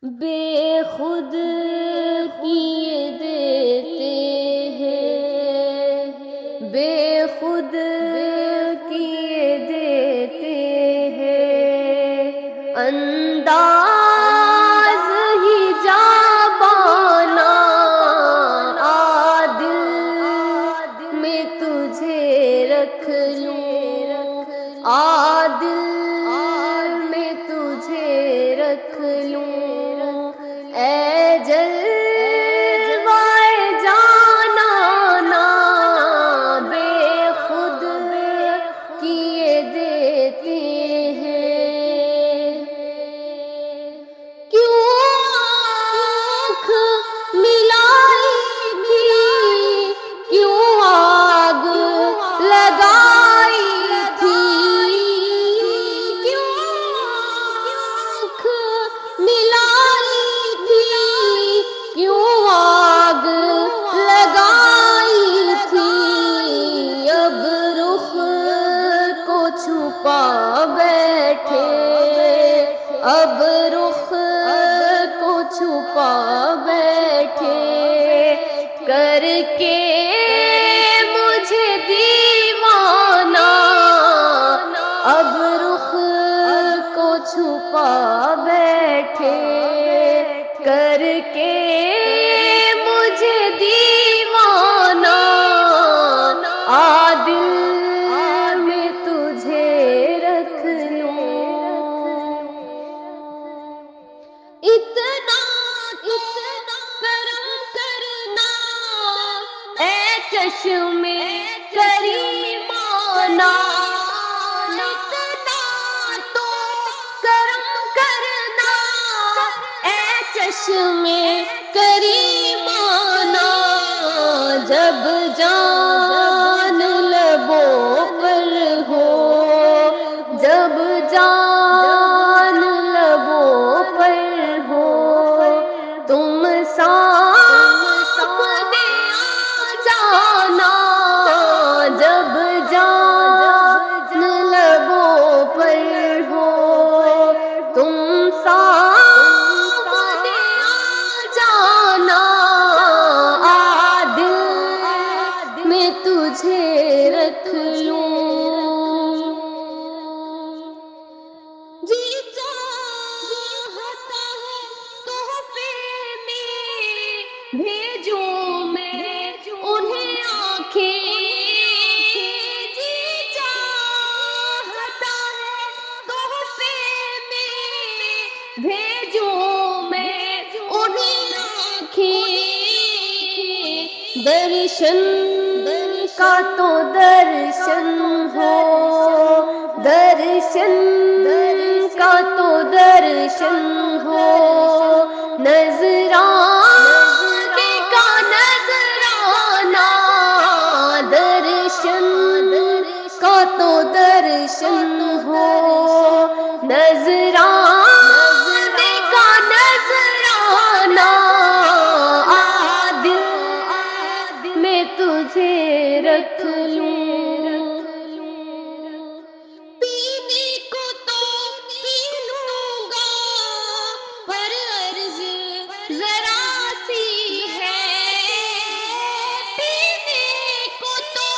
بے خود کیے دیتے ہیں، بے خود کیے دیتے ہیں، انداز ہی جابانا عادل میں تجھے رکھ لوں، عادل میں تجھے رکھ لوں، اے جلوائے جانانا بے خود کیے دیتے ہیں، کیوں آنکھ ملائی تھی، کیوں آگ لگائی تھی، کیوں آنکھ ملائی تھی، کیوں آگ لگائی تھی، اب رخ کو چھپا بیٹھے، اب رخ کو چھپا بیٹھے، کر کے مجھے دیوانہ، اب رخ کو چھپا بیٹھے، کر کے مجھے دیوانہ، عادل میں تجھے رکھ لوں، اتنا تو کرم کرنا اے چشم کریمانہ، اتنا تو کرم کرنا اے چشم کریمانہ، جب جان لبوں پر ہو، جب جان لبوں پر ہو، تم سانپ دے آ جانا، جب جان لبوں پر ہو، تم سانپ دے آ جانا، عادل میں تجھے رکھ لوں، جی چاہتا ہے تحفے میں بھیجوں میں انہیں آنکھیں، جی چاہتا ہے تحفے میں بھیجوں میں انہیں آنکھیں، درشن کا تو درشن ہو، درشن کا تو درشن ہو، نذرانے کا نذرانہ، درشن کا تو درشن ہو، نذرانے کا نذرانہ، عادل میں تجھے رکھ لوں، پینے کو تو پی لوں گا پر عرض ذرا سی ہے، پینے کو تو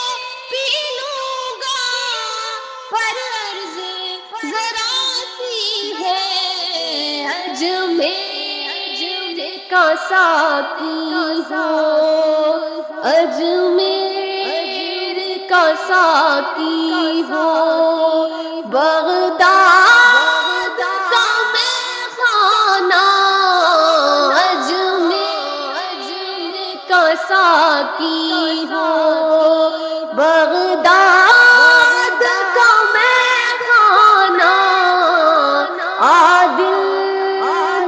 پی لوں گا پر عرض ذرا سی ہے، اجمیر کا ساقی ہو، اجمیر کا ساقی ہو، بغداد کا میخانہ، اجمیر کا ساقی ہو، بغداد کا میخانہ، عادل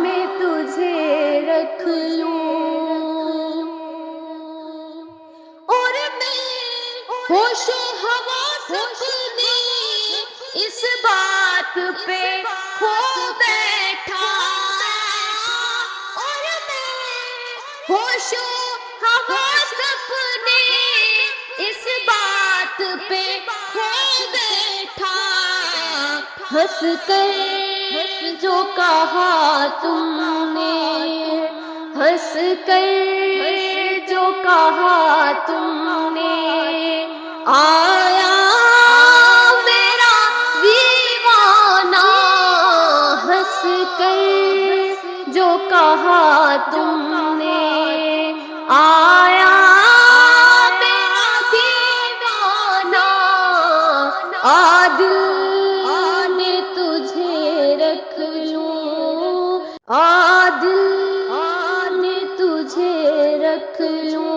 میں تجھے رکھ لوں، اور میں ہوش و حواس اپنے اس بات پہ کھو بیٹھا، اور میں ہوش و حواس اپنے اس بات پہ کھو بیٹھا، ہنس کر جو کہا تم نے کر جو کہا تم نے، آیا میرا دیوانہ ہنس کر جو کہا تم نے، آیا میرا دیوانہ، عادل نے تجھے رکھ لوں، عادل نے تجھے رکھ لوں۔